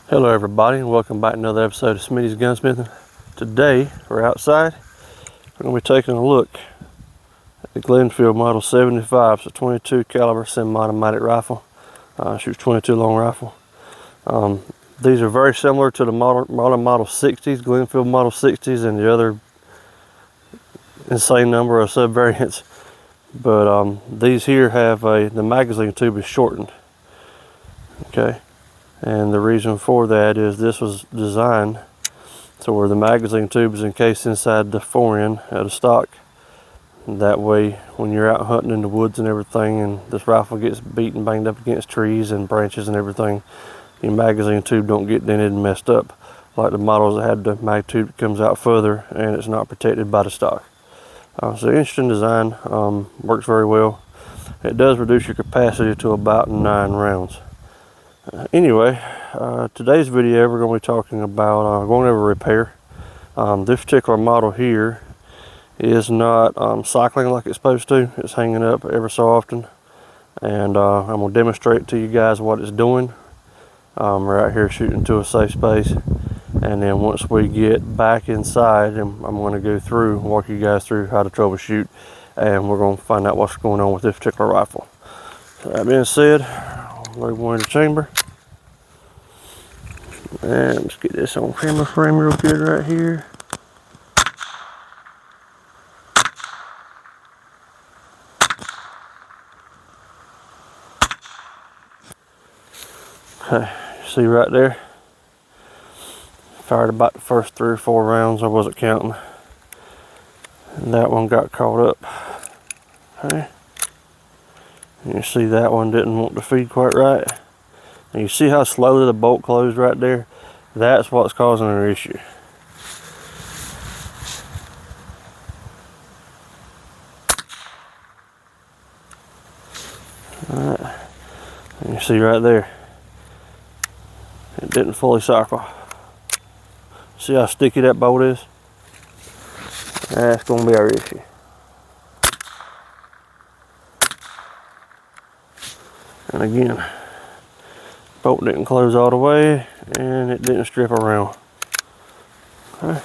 Hello everybody, and welcome back to another episode of Smitty's Gunsmithing. Today we're outside. We're going to be taking a look at the Glenfield Model 75. It's a 22 caliber semi-automatic rifle. Shoots 22 long rifle. These are very similar to the Marlin Model 60s, Glenfield Model 60s, and the other insane number of sub-variants. But these here have the magazine tube is shortened. Okay. And the reason for that is this was designed so where the magazine tube is encased inside the forend of the stock. That way when you're out hunting in the woods and everything and this rifle gets beat and banged up against trees and branches and everything, your magazine tube don't get dented and messed up like the models that have the mag tube that comes out further and it's not protected by the stock. So interesting design, works very well. It does reduce your capacity to about 9 rounds. Anyway, today's video we're going to be talking about going over repair. This particular model here is not cycling like it's supposed to. It's hanging up ever so often, and I'm going to demonstrate to you guys what it's doing. We're out here shooting to a safe space, and then once we get back inside, I'm going to go through, walk you guys through how to troubleshoot, and we're going to find out what's going on with this particular rifle. So that being said, we're going to the chamber. And let's get this on camera frame real good right here. Okay, see right there? Fired about the first 3 or 4 rounds, I wasn't counting. And that one got caught up. Okay. And you see that one didn't want to feed quite right. And you see how slowly the bolt closed right there? That's what's causing an issue. Alright. And you see right there, it didn't fully cycle. See how sticky that bolt is? That's going to be our issue. And again, bolt didn't close all the way and it didn't strip around. Okay.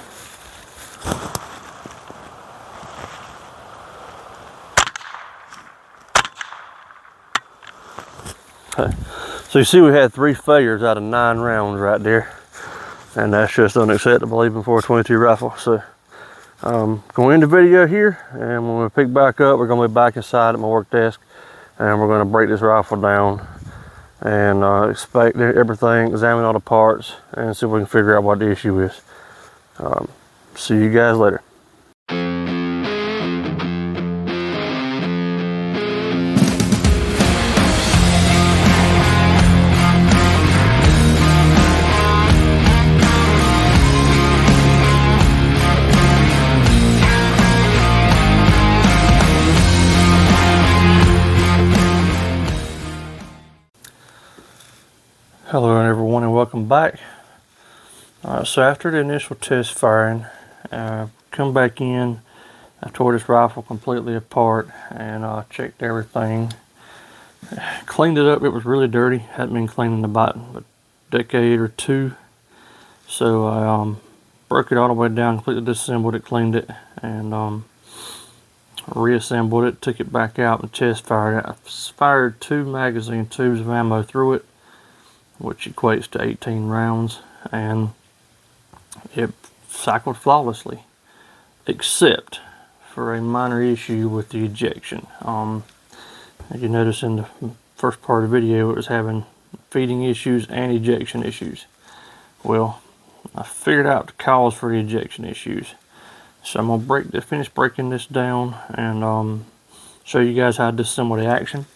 Okay. So you see we had 3 failures out of 9 rounds right there, and that's just unacceptable even for a 22 rifle. So going to end the video here, and when we pick back up, we're going to be back inside at my work desk, and we're going to break this rifle down and inspect everything, examine all the parts, and see if we can figure out what the issue is. See you guys later. Hello everyone and welcome back. So after the initial test firing, come back in, I tore this rifle completely apart and checked everything. Cleaned it up. It was really dirty. Hadn't been cleaned in about a decade or 2. So I broke it all the way down, completely disassembled it, cleaned it, and reassembled it, took it back out and test fired it. I fired 2 magazine tubes of ammo through it, which equates to 18 rounds, and it cycled flawlessly, except for a minor issue with the ejection. As you notice in the first part of the video, it was having feeding issues and ejection issues. Well, I figured out the cause for the ejection issues, so I'm gonna finish breaking this down and show you guys how to disassemble the action,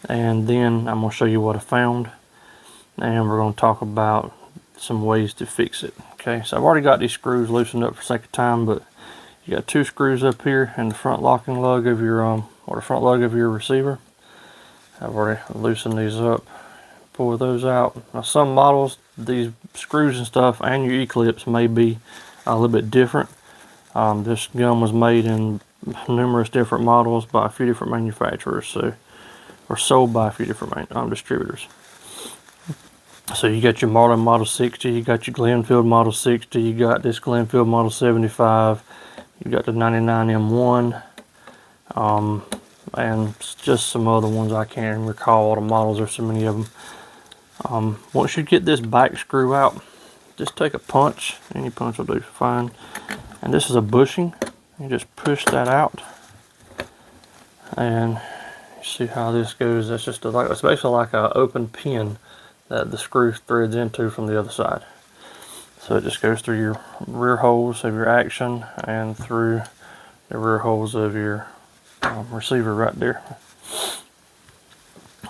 and then I'm gonna show you what I found. And we're going to talk about some ways to fix it. Okay, so I've already got these screws loosened up for sake of time, but you got 2 screws up here in the front locking lug of your or the front lug of your receiver. I've already loosened these up, pull those out. Now some models, these screws and stuff and your E-clips may be a little bit different. This gun was made in numerous different models by a few different manufacturers, or sold by a few different distributors. So you got your Marlin Model 60, you got your Glenfield Model 60, you got this Glenfield Model 75, you got the 99 M1, and just some other ones I can't even recall all the models. There's so many of them. Once you get this back screw out, just take a punch. Any punch will do fine. And this is a bushing. You just push that out, and you see how this goes. That's just it's basically like an open pin that the screw threads into from the other side. So it just goes through your rear holes of your Action and through the rear holes of your receiver right there.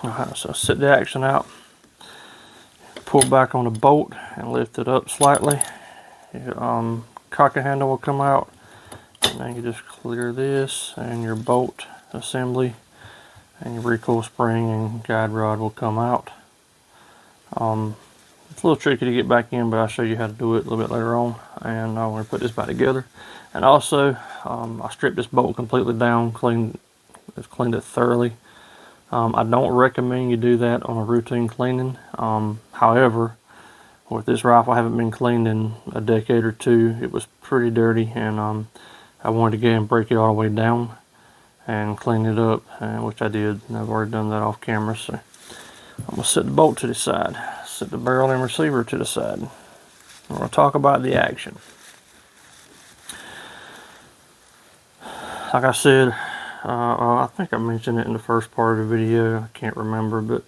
Alright, so set the Action out, pull back on the bolt and lift it up slightly. Your cocker handle will come out, and then you just clear this, and your bolt assembly and your recoil spring and guide rod will come out. It's a little tricky to get back in, but I'll show you how to do it a little bit later on. And I'm going to put this back together. And also, I stripped this bolt completely down, cleaned it thoroughly. I don't recommend you do that on a routine cleaning. However, with this rifle, I haven't been cleaned in a decade or two. It was pretty dirty, and I wanted to go and break it all the way down and clean it up, which I did. And I've already done that off camera. So I'm going to set the bolt to the side, set the barrel and receiver to the side. We're going to talk about the Action. Like I said, I think I mentioned it in the first part of the video. I can't remember, but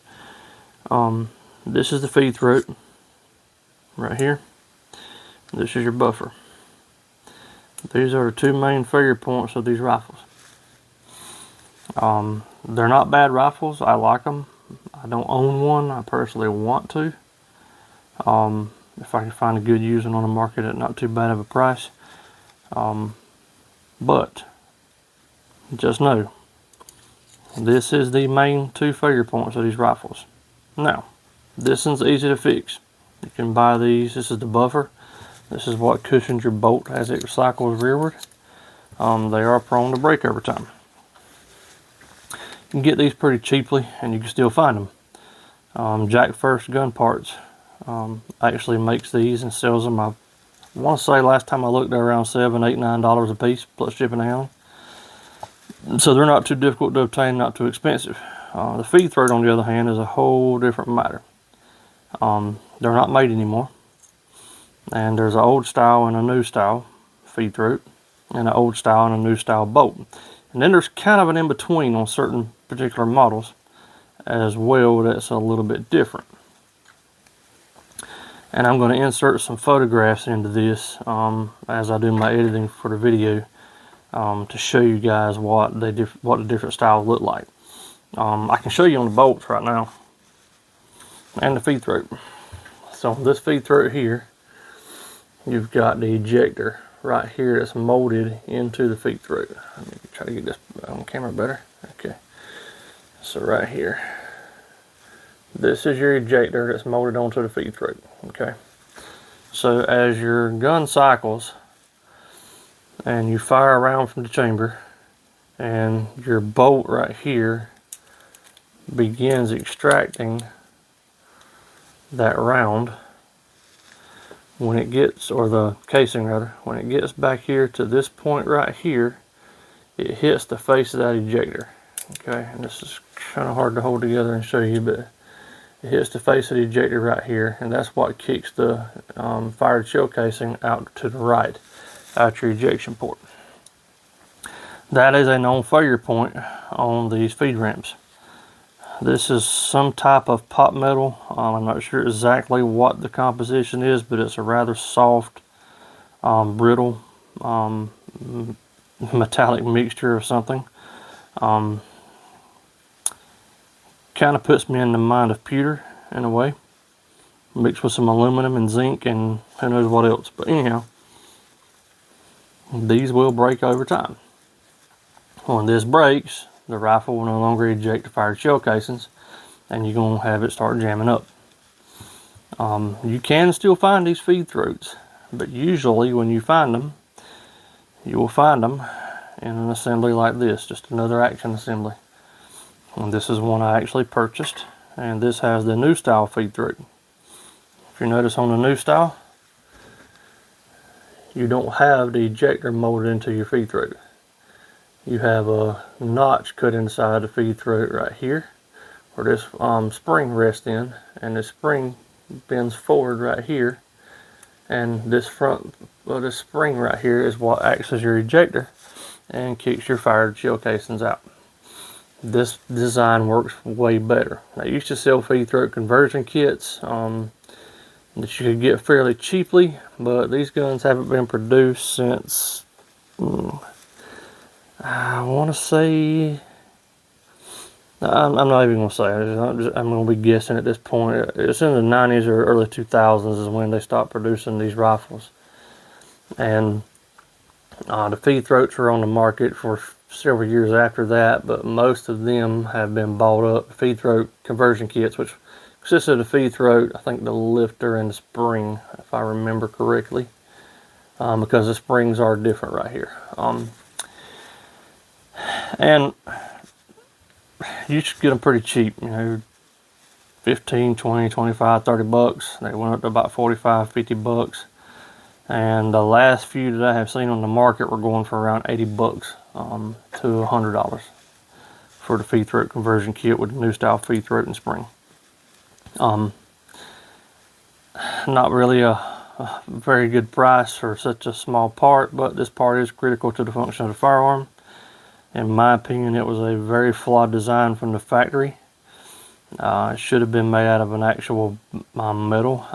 this is the feed throat right here. This is your buffer. These are the two main failure points of these rifles. They're not bad rifles. I like them. I don't own one. I personally want to. If I can find a good used one on the market at not too bad of a price. But just know, this is the main two failure points of these rifles. Now, this one's easy to fix. You can buy these. This is the buffer. This is what cushions your bolt as it cycles rearward. They are prone to break over time. You can get these pretty cheaply, and you can still find them. Jack First Gun Parts actually makes these and sells them. I want to say last time I looked, they're around $7, $8, $9 a piece plus shipping and handling. So they're not too difficult to obtain, not too expensive. The feed throat, on the other hand, is a whole different matter. They're not made anymore, and there's an old style and a new style feed throat, and an old style and a new style bolt. And then there's kind of an in-between on certain particular models as well that's a little bit different. And I'm going to insert some photographs into this as I do my editing for the video to show you guys what the different styles look like. I can show you on the bolts right now and the feed throat. So this feed throat here, you've got the ejector right here that's molded into the feed throat. Let me try to get this on camera better. Okay. So right here, this is your ejector that's molded onto the feed throat. Okay. So as your gun cycles and you fire around from the chamber, and your bolt right here begins extracting that round, when it gets, or the casing rather, when it gets back here to this point right here, it hits the face of that ejector. Okay, and this is kind of hard to hold together and show you, but it hits the face of the ejector right here, and that's what kicks the fired shell casing out to the right, out your ejection port. That is a known failure point on these feed ramps. This is some type of pot metal. I'm not sure exactly what the composition is, but it's a rather soft, brittle, metallic mixture of something. Kind of puts me in the mind of pewter in a way, mixed with some aluminum and zinc and who knows what else. But anyhow, these will break over time. When this breaks, the rifle will no longer eject the fired shell casings, and you're going to have it start jamming up. You can still find these feed throats, but usually when you find them, you will find them in an assembly like this, just another Action assembly. And this is one I actually purchased, and this has the new style feed throat. you notice on the new style, you don't have the ejector molded into your feed throat. You have a notch cut inside the feed throat right here, where this spring rests in, and this spring bends forward right here, and this this spring right here is what acts as your ejector and kicks your fired shell casings out. This design works way better. They used to sell feed throat conversion kits that you could get fairly cheaply, but these guns haven't been produced since I want to say, I'm not even going to say, I'm going to be guessing at this point. It's in the 90s or early 2000s is when they stopped producing these rifles. And the feed throats were on the market for several years after that, but most of them have been bought up. Feed throat conversion kits, which consists of the feed throat, I think the lifter and the spring, if I remember correctly, because the springs are different right here. And you should get them pretty cheap, you know, 15, 20, 25, 30 bucks. They went up to about 45, 50 bucks. And the last few that I have seen on the market were going for around 80 bucks to $100 for the feed throat conversion kit with the new style feed throat and spring. Not really a very good price for such a small part, but this part is critical to the function of the firearm. In my opinion, it was a very flawed design from the factory. It should have been made out of an actual metal,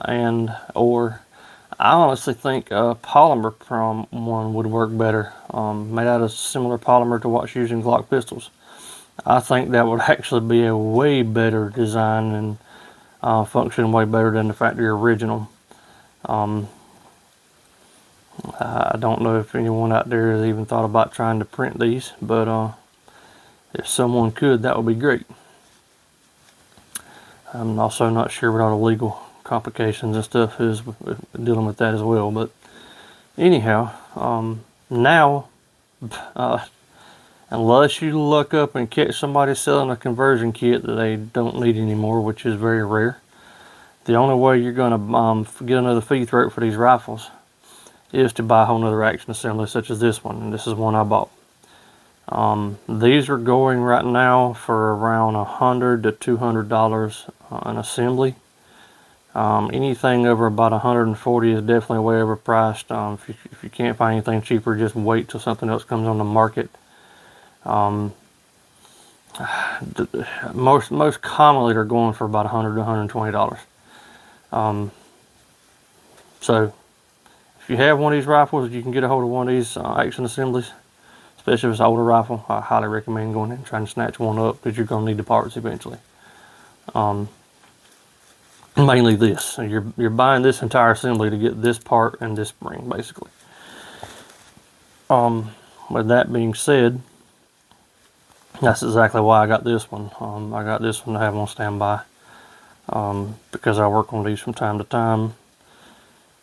or I honestly think a polymer one would work better, made out of similar polymer to what's used in Glock pistols. I think that would actually be a way better design and function way better than the factory original. I don't know if anyone out there has even thought about trying to print these, but if someone could, that would be great. I'm also not sure what all the legal complications and stuff is dealing with that as well. But anyhow, now, unless you look up and catch somebody selling a conversion kit that they don't need anymore, which is very rare, the only way you're going to get another feed throat for these rifles is to buy a whole nother action assembly such as this one, and this is one I bought. These are going right now for around $100 to $200 an assembly. Anything over about $140 is definitely way overpriced. If you can't find anything cheaper, just wait till something else comes on the market. Most commonly they're going for about $100 to $120. So if you have one of these rifles, you can get a hold of one of these action assemblies, especially if it's an older rifle. I highly recommend going in and trying to snatch one up, because you're going to need the parts eventually. Mainly this. So you're buying this entire assembly to get this part and this spring, basically. With that being said, that's exactly why I got this one. I got this one to have on standby, because I work on these from time to time,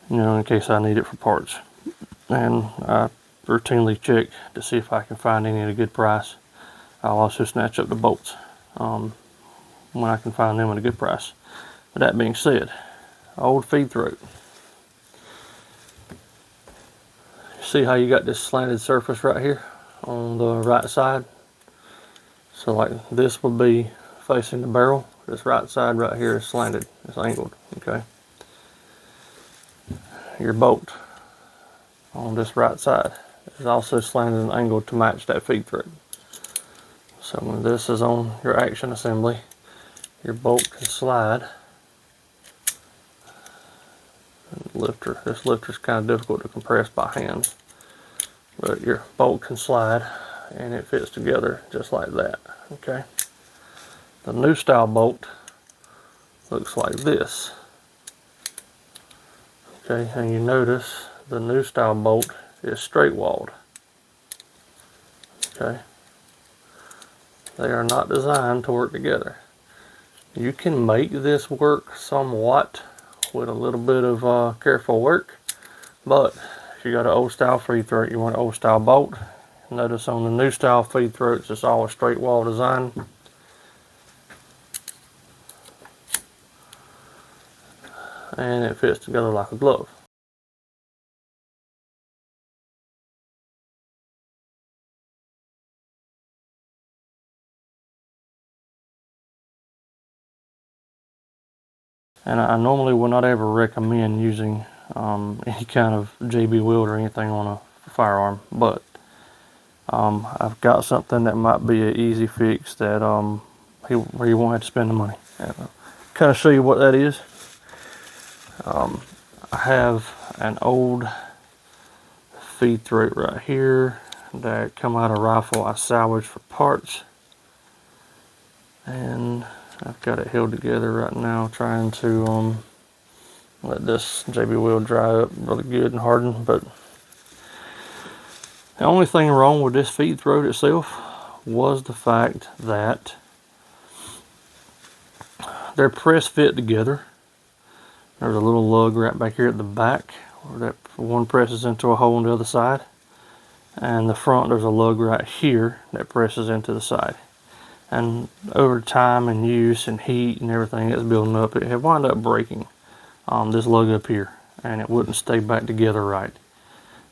you know, in case I need it for parts. And I routinely check to see if I can find any at a good price. I'll also snatch up the bolts when I can find them at a good price. With that being said, old feed throat. See how you got this slanted surface right here on the right side? So like this would be facing the barrel. This right side right here is slanted, it's angled, okay? Your bolt on this right side is also slanted and angled to match that feed throat. So when this is on your action assembly, your bolt can slide. This lifter is kind of difficult to compress by hands, but your bolt can slide and it fits together just like that, okay? The new style bolt looks like this, okay? And you notice the new style bolt is straight walled, okay? They are not designed to work together. You can make this work somewhat with a little bit of careful work, but if you got an old style feed throat, you want an old style bolt. Notice on the new style feed throats, it's all a straight wall design. and it fits together like a glove. And I normally would not ever recommend using any kind of JB weld or anything on a firearm, but I've got something that might be an easy fix that where you won't have to spend the money. And I'll kind of show you what that is. I have an old feed throat right here that come out of rifle I salvaged for parts, and I've got it held together right now, trying to let this JB weld dry up really good and harden. But the only thing wrong with this feed throat itself was the fact that they're press fit together. There's a little lug right back here at the back where that one presses into a hole on the other side, and the front there's a lug right here that presses into the side. And over time and use and heat and everything that's building up, it had wound up breaking this lug up here, and it wouldn't stay back together right.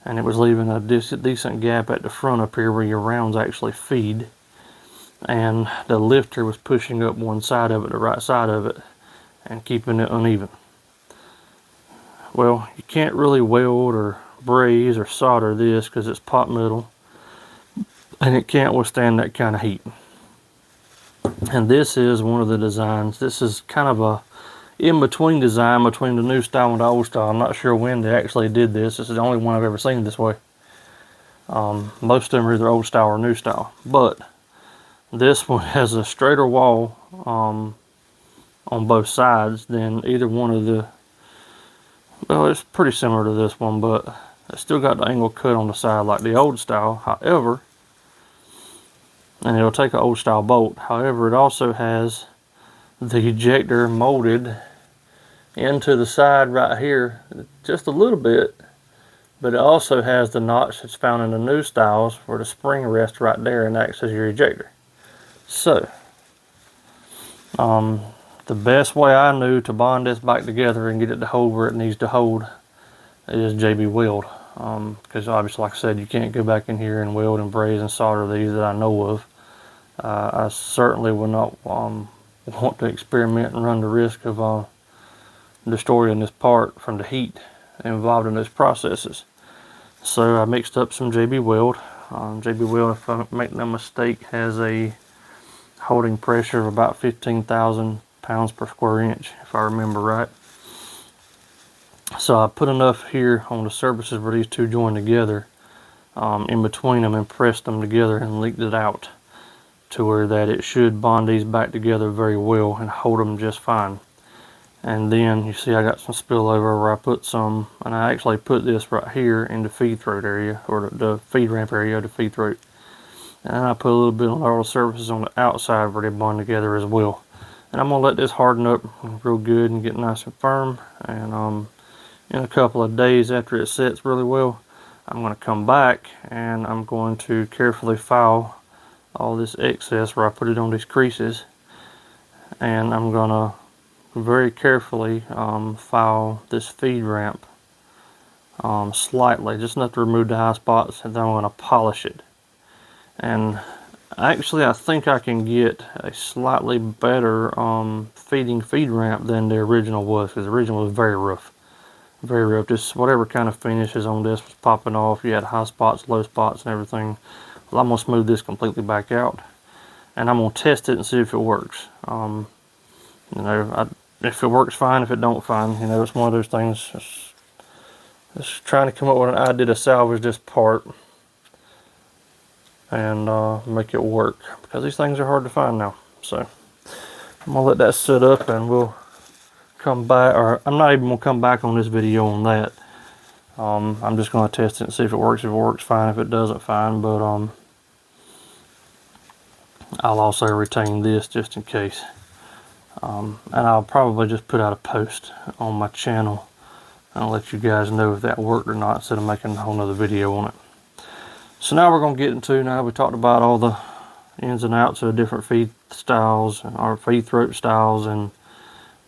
And it was leaving a decent gap at the front up here where your rounds actually feed. And the lifter was pushing up one side of it, the right side of it, and keeping it uneven. Well, you can't really weld or braze or solder this because it's pot metal, and it can't withstand that kind of heat. And this is one of the designs. This is kind of a in-between design between the new style and the old style. I'm not sure when they actually did this. This is the only one I've ever seen this way. Most of them are either old style or new style. But this one has a straighter wall on both sides than either one of the... Well, it's pretty similar to this one, but it's still got the angle cut on the side like the old style. However, and it'll take an old style bolt. However, it also has the ejector molded into the side right here just a little bit, but it also has the notch that's found in the new styles where the spring rests right there and acts as your ejector. So, the best way I knew to bond this back together and get it to hold where it needs to hold is JB weld. Because obviously, like I said, you can't go back in here and weld and braze and solder these that I know of. I certainly would not want to experiment and run the risk of destroying this part from the heat involved in those processes. So I mixed up some JB weld. JB weld, if I make no mistake, has a holding pressure of about 15,000 pounds per square inch, if I remember right. So I put enough here on the surfaces where these two join together, in between them, and pressed them together and leaked it out to where that it should bond these back together very well and hold them just fine. And then you see I got some spillover where I put some, and I actually put this right here in the feed throat area, or the feed ramp area of the feed throat. And I put a little bit on all the surfaces on the outside where they bond together as well. And I'm going to let this harden up real good and get nice and firm. And in a couple of days after it sets really well, I'm going to come back and I'm going to carefully file all this excess where I put it on these creases. And I'm going to very carefully file this feed ramp slightly, just enough to remove the high spots, and then I'm going to polish it. And actually I think I can get a slightly better feed ramp than the original was, because the original was very rough. Very rough. Just whatever kind of finishes on this was popping off. You had high spots, low spots, and everything. Well, I'm going to smooth this completely back out, and I'm going to test it and see if it works. If it works, fine. If it don't, fine. It's one of those things. Just trying to come up with an idea to salvage this part and make it work, because these things are hard to find now. So I'm gonna let that sit up, and we'll come back. Or I'm not even gonna come back on this video on that. I'm just gonna test it and see if it works. If it works, fine. If it doesn't, fine. But I'll also retain this just in case. And I'll probably just put out a post on my channel and I'll let you guys know if that worked or not, instead of making a whole nother video on it. So now we're going to get into, now we talked about all the ins and outs of the different feed styles, or feed throat styles, and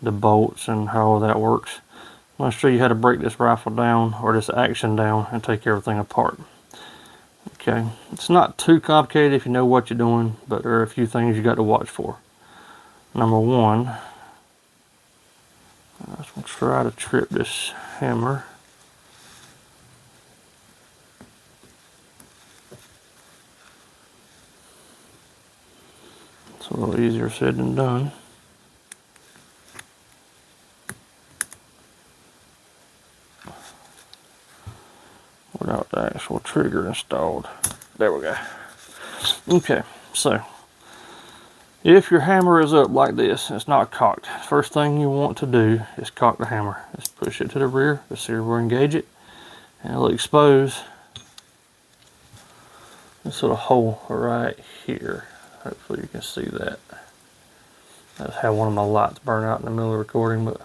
the bolts and how all that works. I'm going to show you how to break this rifle down, or this action down, and take everything apart. Okay, it's not too complicated if you know what you're doing, but there are a few things you got to watch for. Number one, I'm just going to try to trip this hammer. It's a little easier said than done. Without the actual trigger installed. There we go. Okay, so if your hammer is up like this, it's not cocked. First thing you want to do is cock the hammer. Just push it to the rear, the sear will engage it, and it'll expose this little hole right here. Hopefully you can see that. That's how one of my lights burned out in the middle of the recording, but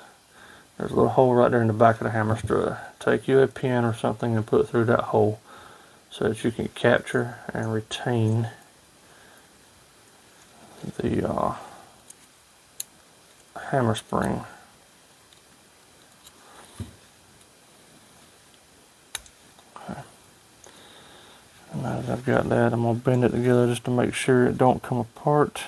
there's a little hole right there in the back of the hammer strut. Take you a pin or something and put it through that hole so that you can capture and retain the hammer spring. Okay. And now that I've got that, I'm going to bend it together just to make sure it don't come apart.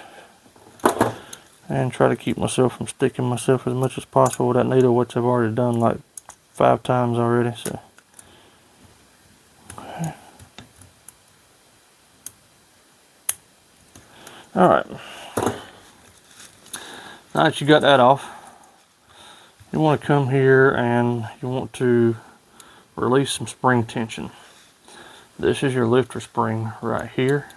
And try to keep myself from sticking myself as much as possible with that needle, which I've already done like 5 times already. So, okay. All right. Now that you got that off, you want to come here and you want to release some spring tension. This is your lifter spring right here.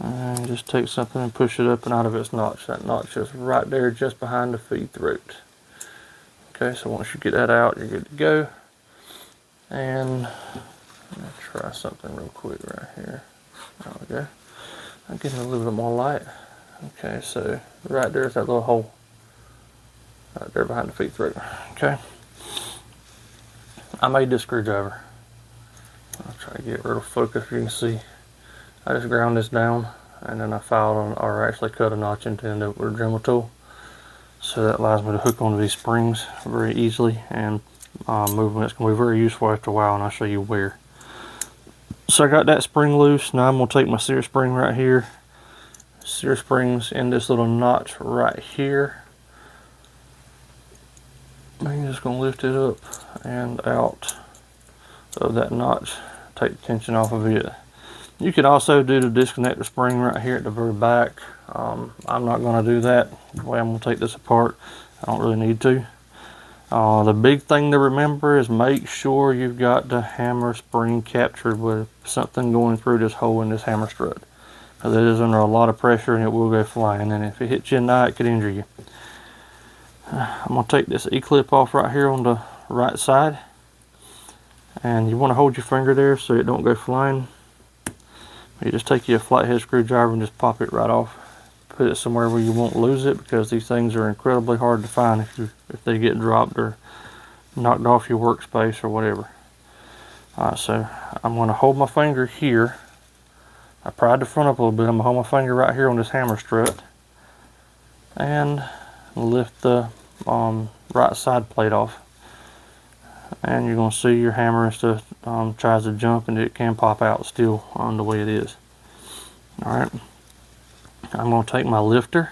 And just take something and push it up and out of its notch. That notch is right there just behind the feed throat. Okay, so once you get that out, you're good to go. And I'm going to try something real quick right here. There we go. I'm getting a little bit more light. Okay, so right there's that little hole. Right there behind the feed throat. Okay. I made this screwdriver. I'll try to get it real focused. You can see I just ground this down and then I filed on, or actually cut a notch into it with a Dremel tool. So that allows me to hook onto these springs very easily and movement. It's going to be very useful after a while, and I'll show you where. So I got that spring loose. Now I'm going to take my sear spring right here. Sear springs in this little notch right here. I'm just going to lift it up and out of that notch. Take the tension off of it. You could also do the disconnector spring right here at the very back. I'm not going to do that. The way I'm going to take this apart, I don't really need to. The big thing to remember is make sure you've got the hammer spring captured with something going through this hole in this hammer strut. Because it is under a lot of pressure and it will go flying, and if it hits you in the eye, it could injure you. I'm going to take this E-clip off right here on the right side. And you want to hold your finger there so it don't go flying. You just take your flathead screwdriver and just pop it right off. Put it somewhere where you won't lose it, because these things are incredibly hard to find if they get dropped or knocked off your workspace or whatever. Alright, so I'm going to hold my finger here. I pried the front up a little bit. I'm going to hold my finger right here on this hammer strut and lift the right side plate off. And you're going to see your hammer and stuff tries to jump, and it can pop out still on the way it is. Alright, I'm going to take my lifter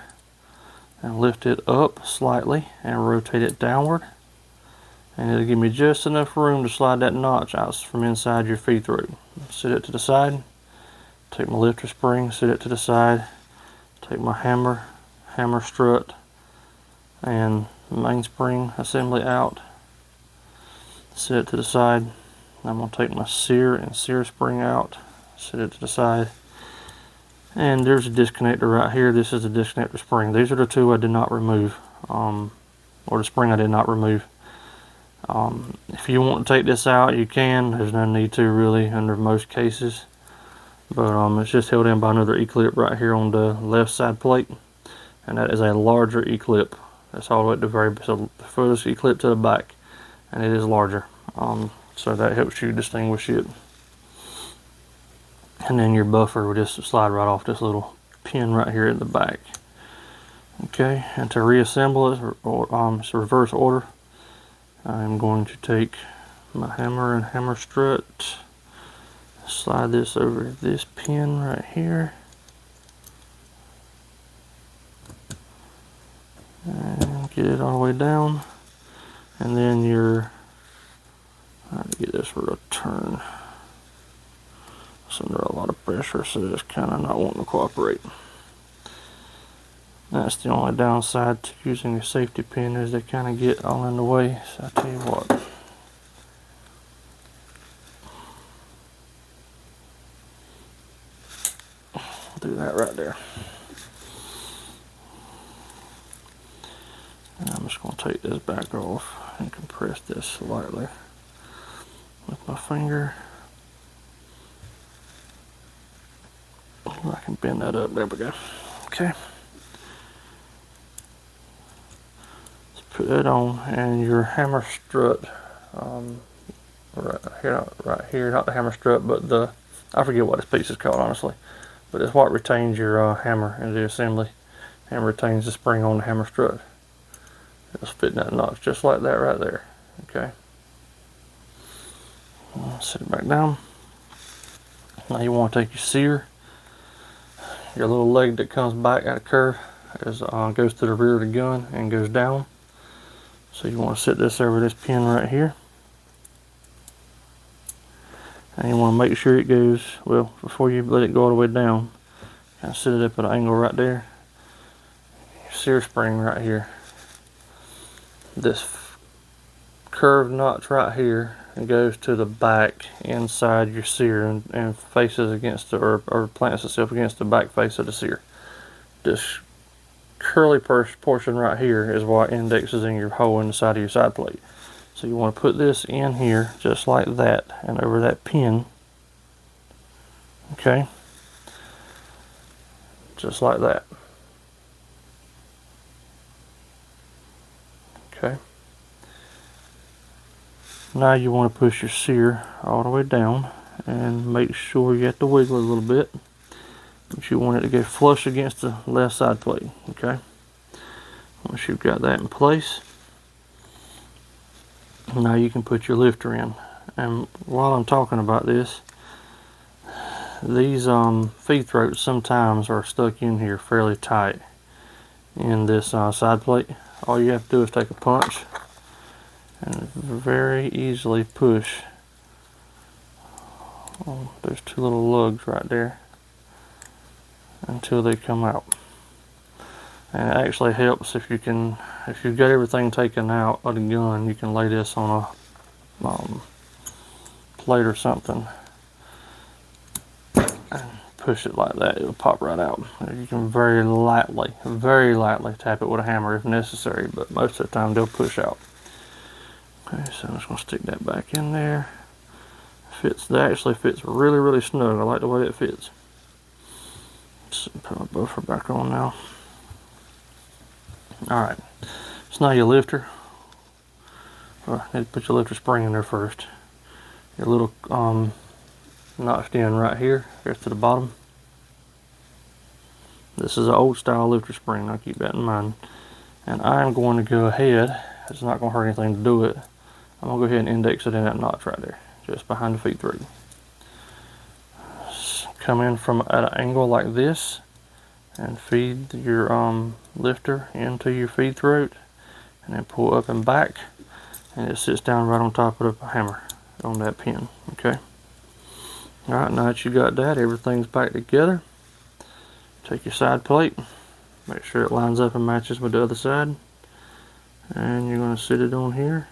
and lift it up slightly and rotate it downward, and it'll give me just enough room to slide that notch out from inside your feed throat. Set it to the side, take my lifter spring, set it to the side, take my hammer strut and main spring assembly out, set it to the side. I'm going to take my sear and sear spring out, set it to the side, and there's a disconnector right here. This is the disconnector spring. These are the two I did not remove, or the spring I did not remove. If you want to take this out, you can. There's no need to really under most cases, but it's just held in by another E-clip right here on the left side plate, and that is a larger E-clip. That's all the way at the very, so the furthest E-clip to the back, and it is larger. So that helps you distinguish it. And then your buffer will just slide right off this little pin right here at the back. Okay, and to reassemble it, it's reverse order. I'm going to take my hammer and hammer strut, slide this over this pin right here, and get it all the way down. And then you're trying to get this to turn. It's under a lot of pressure, so it's kind of not wanting to cooperate. That's the only downside to using a safety pin, is they kind of get all in the way. So I tell you what, I'll do that right there. And I'm just going to take this back off and compress this slightly with my finger. I can bend that up. There we go. Okay. Put that on, and your hammer strut, right here, not the hammer strut, but the, I forget what this piece is called honestly, but it's what retains your hammer in the assembly, and retains the spring on the hammer strut. It'll fit in that notch just like that right there. Okay. Set it back down. Now you want to take your sear, your little leg that comes back at a curve, goes to the rear of the gun and goes down. So you want to set this over this pin right here, and you want to make sure it goes, well, before you let it go all the way down, kind of set it up at an angle right there. Sear spring right here. This curved notch right here goes to the back inside your sear and faces against the, or plants itself against the back face of the sear. This curly portion right here is what indexes in your hole in the side of your side plate. So you want to put this in here just like that and over that pin. Okay, just like that. Okay, now you want to push your sear all the way down and make sure you have to wiggle it a little bit, but you want it to go flush against the left side plate. Okay, once you've got that in place, now you can put your lifter in. And while I'm talking about this, these feed throats sometimes are stuck in here fairly tight in this side plate. All you have to do is take a punch and very easily push on those two little lugs right there until they come out. And it actually helps if you've got everything taken out of the gun, you can lay this on a plate or something and push it like that. It'll pop right out. You can very lightly tap it with a hammer if necessary, but most of the time they'll push out. Okay, so I'm just going to stick that back in there. That actually fits really snug. I like the way it fits. Just put my buffer back on now. Alright, so now your lifter, well, I need to put your lifter spring in there first. Your little notched in right here, goes to the bottom. This is an old style lifter spring, I'll keep that in mind. And I'm going to go ahead, it's not going to hurt anything to do it, I'm going to go ahead and index it in that notch right there, just behind the feed throat. Come in from at an angle like this, and feed your lifter into your feed throat, and then pull up and back, and it sits down right on top of the hammer on that pin. Okay. Alright, now that you got that, everything's back together. Take your side plate, make sure it lines up and matches with the other side, and you're going to sit it on here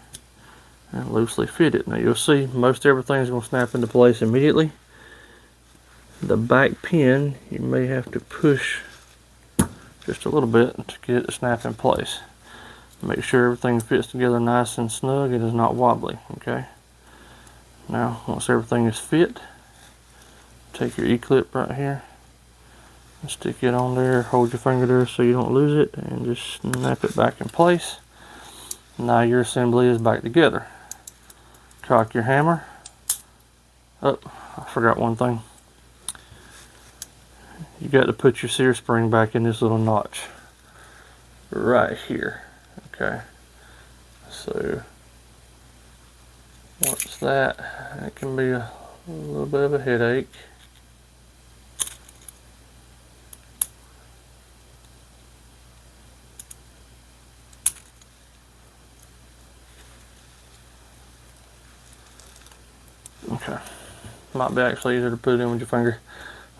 and loosely fit it. Now you'll see most everything's going to snap into place immediately. The back pin you may have to push just a little bit to get it to snap in place. Make sure everything fits together nice and snug and is not wobbly. Okay. Now once everything is fit, take your E-clip right here and stick it on there. Hold your finger there so you don't lose it, and just snap it back in place. Now your assembly is back together. Cock your hammer. Oh, I forgot one thing. You got to put your sear spring back in this little notch right here. Okay, so adjust that. It can be a little bit of a headache. Okay, might be actually easier to put it in with your finger.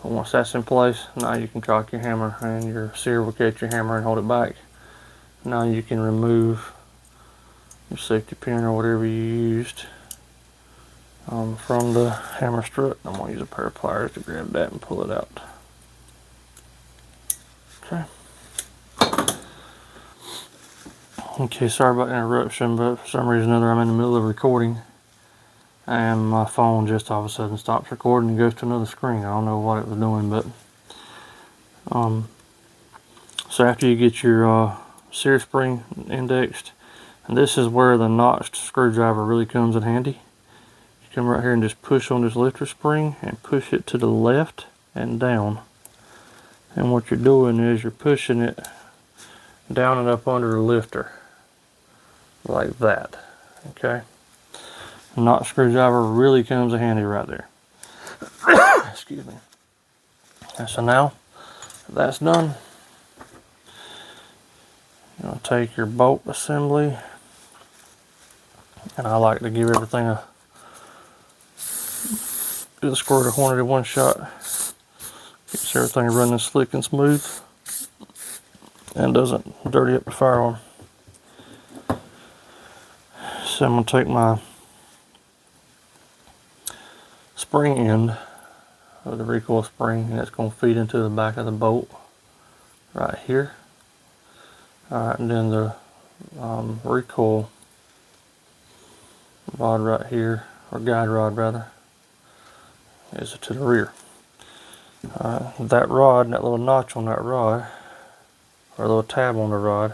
But once that's in place, now you can cock your hammer and your sear will catch your hammer and hold it back. Now you can remove your safety pin or whatever you used from the hammer strut. I'm going to use a pair of pliers to grab that and pull it out. Okay. Okay, sorry about the interruption, but for some reason or other I'm in the middle of recording and my phone just all of a sudden stops recording and goes to another screen. I don't know what it was doing, but so after you get your sear spring indexed, and this is where the notched screwdriver really comes in handy. You come right here and just push on this lifter spring and push it to the left and down. And what you're doing is you're pushing it down and up under the lifter. Like that. Okay? The notched screwdriver really comes in handy right there. Excuse me. And so now that's done. You're going to take your bolt assembly, and I like to give everything do the squirt of hornet in one shot. Keeps everything running slick and smooth and doesn't dirty up the firearm. So I'm going to take my spring end of the recoil spring, and it's going to feed into the back of the bolt right here. Alright, and then the recoil rod right here, or guide rod rather, is to the rear. That rod, that little notch on that rod, or a little tab on the rod,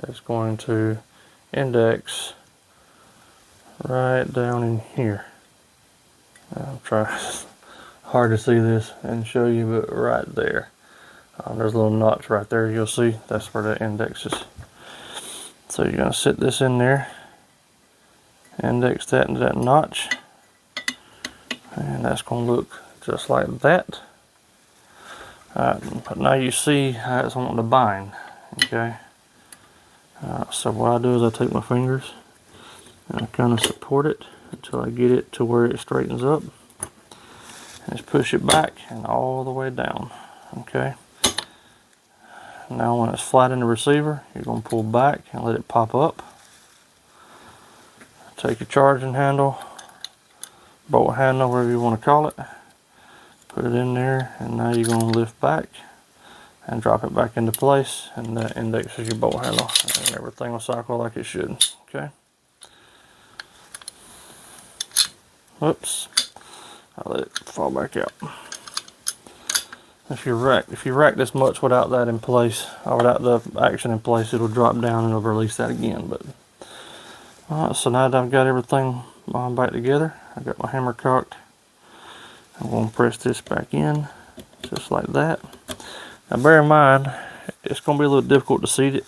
is going to index right down in here. I'm trying hard to see this and show you, but right there. There's a little notch right there, you'll see, that's where the index is. So you're going to sit this in there, index that into that notch, and that's going to look just like that. But now you see how it's wanting to bind. Okay. So what I do is I take my fingers and I kind of support it until I get it to where it straightens up, and just push it back and all the way down. Okay. Now when it's flat in the receiver, you're going to pull back and let it pop up. Take your charging handle, bolt handle, whatever you want to call it, put it in there, and now you're going to lift back and drop it back into place, and that indexes your bolt handle, and everything will cycle like it should. Okay. Whoops, I let it fall back out. If you rack this much without that in place, or without the action in place, it'll drop down and it'll release that again. But alright, so now that I've got everything back together, I've got my hammer cocked. I'm going to press this back in, just like that. Now bear in mind, it's going to be a little difficult to seat it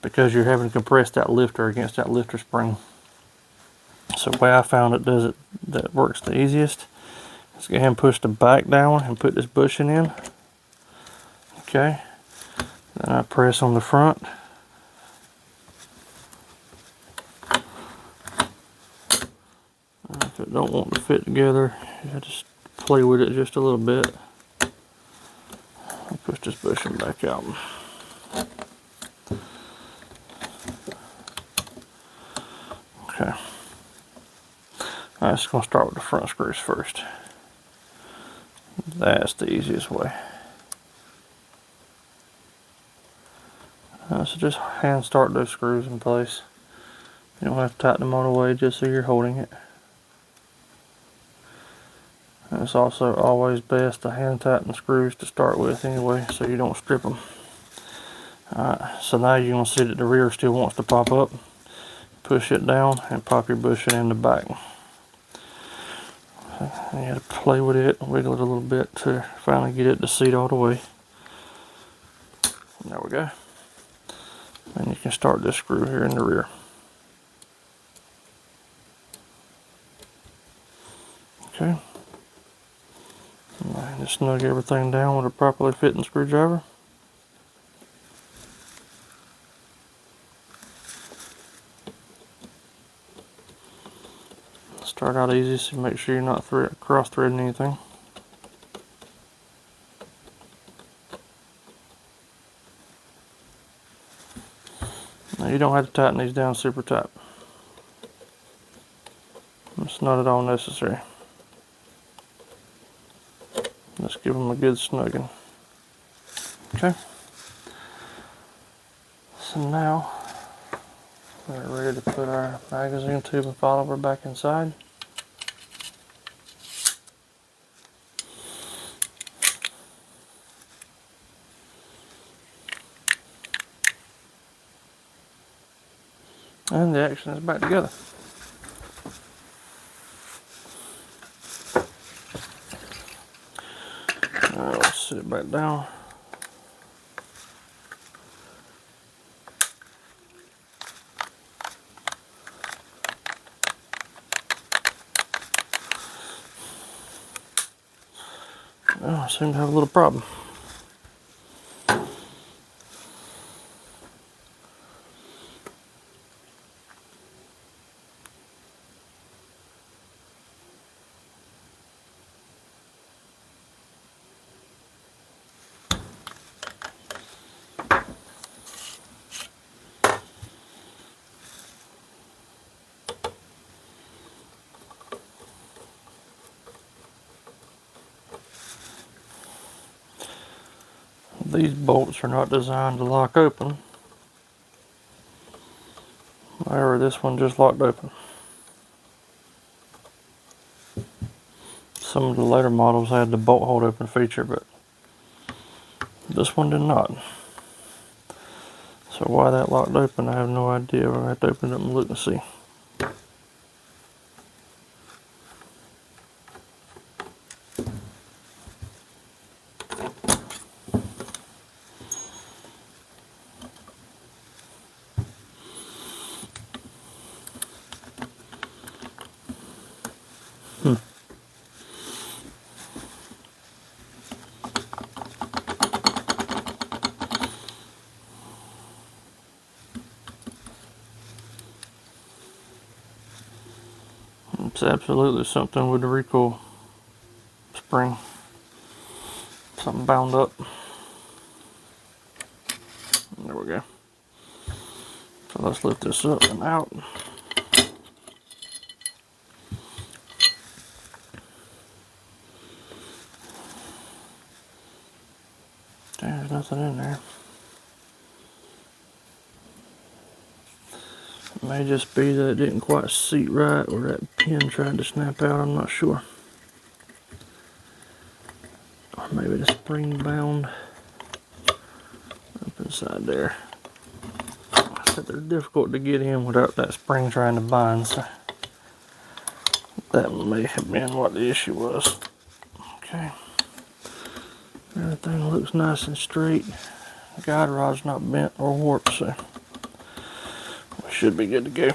because you're having to compress that lifter against that lifter spring. So the way I found that works the easiest, let's go ahead and push the back down and put this bushing in. Okay. Then I press on the front. If it don't want to fit together, you just play with it just a little bit. I'll push this bushing back out. Okay. I'm just going to start with the front screws first. That's the easiest way. So just hand start those screws in place. You don't have to tighten them all the way, just so you're holding it. And it's also always best to hand tighten the screws to start with anyway, so you don't strip them. Alright, so now you're going to see that the rear still wants to pop up. Push it down and pop your bushing in the back. You have to play with it, wiggle it a little bit to finally get it to seat all the way. There we go. And you can start this screw here in the rear. Okay. And just snug everything down with a properly fitting screwdriver. Start out easy, so make sure you're not cross threading anything. Now you don't have to tighten these down super tight. It's not at all necessary. Let's give them a good snugging. Okay. So now we're ready to put our magazine tube and follower back inside. And the action is back together. Now let's sit it back down. Oh, I seem to have a little problem. These bolts are not designed to lock open. However, this one just locked open. Some of the later models had the bolt hold open feature, but this one did not. So why that locked open, I have no idea. We're going to have to open it up and look and see. It's absolutely something with the recoil spring. Something bound up. There we go. So let's lift this up and out. There's nothing in there. It may just be that it didn't quite seat right, or that pin tried to snap out, I'm not sure. Or maybe the spring bound up inside there. I said they're difficult to get in without that spring trying to bind, so that may have been what the issue was. Okay. Everything looks nice and straight. The guide rod's not bent or warped, so we should be good to go.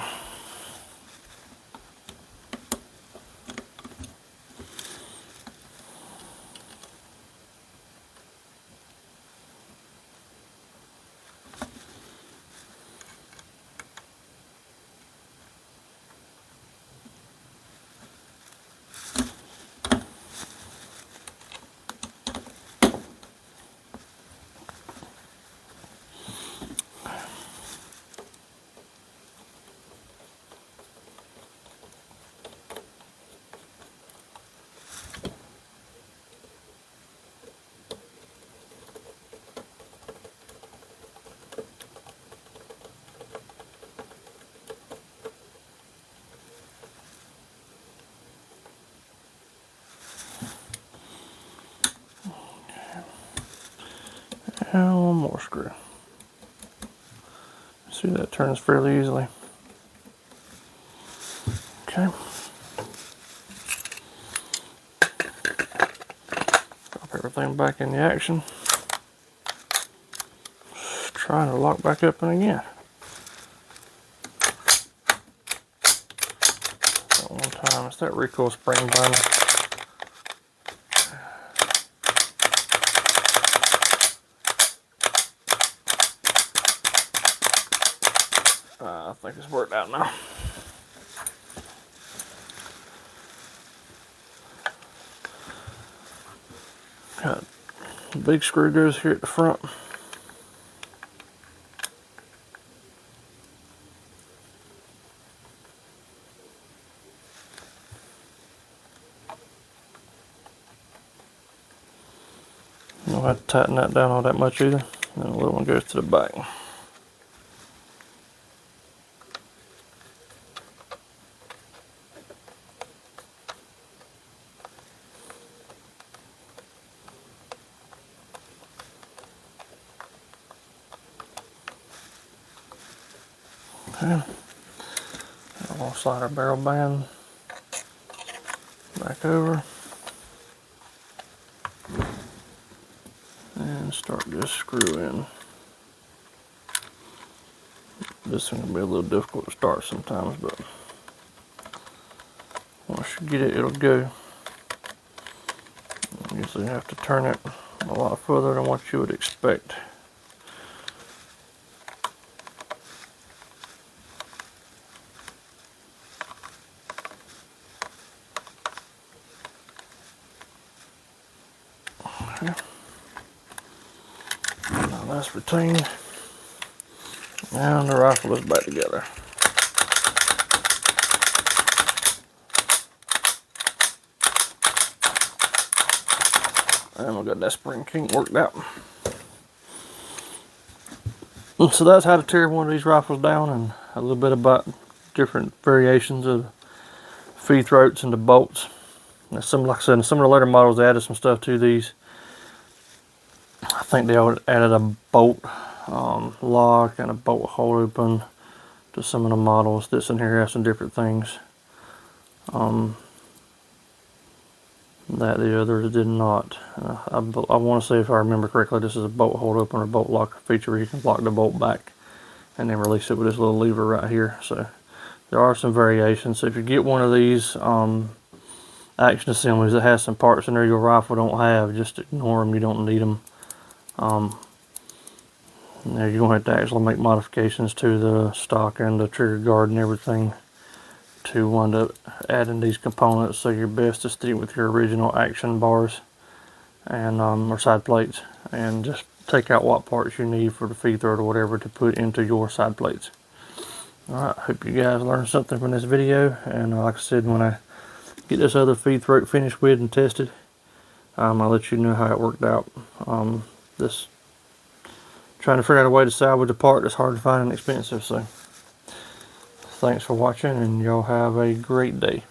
And one more screw. See, that turns fairly easily. Okay. Drop everything back in the action. Trying to lock back up and again. one time. It's that recoil spring binder. I think it's worked out now. Got big screw goes here at the front. You don't have to tighten that down all that much either. And the little one goes to the back. Okay. I'll slide our barrel band back over and start this screw in. This one will be a little difficult to start sometimes, but once you get it, it'll go. You usually have to turn it a lot further than what you would expect. Okay. Now that's retained. And the rifle is back together. And we got that spring kink worked out. And so that's how to tear one of these rifles down, and a little bit about different variations of feed throats and the bolts. And some, like I said, some of the later models they added some stuff to these. I think they added a bolt lock and a bolt hole open to some of the models. This in here has some different things that the others did not. I want to say, if I remember correctly, this is a bolt hold open or bolt lock feature where you can lock the bolt back and then release it with this little lever right here. So there are some variations. So if you get one of these action assemblies that has some parts in there your rifle don't have, just ignore them. You don't need them. Now you're going to have to actually make modifications to the stock and the trigger guard and everything to wind up adding these components. So you're best to stick with your original action bars and or side plates, and just take out what parts you need for the feed throat or whatever to put into your side plates. Alright, hope you guys learned something from this video, and like I said, when I get this other feed throat finished with and tested, I'll let you know how it worked out. This trying to figure out a way to salvage a part that's hard to find and expensive. So thanks for watching, and y'all have a great day.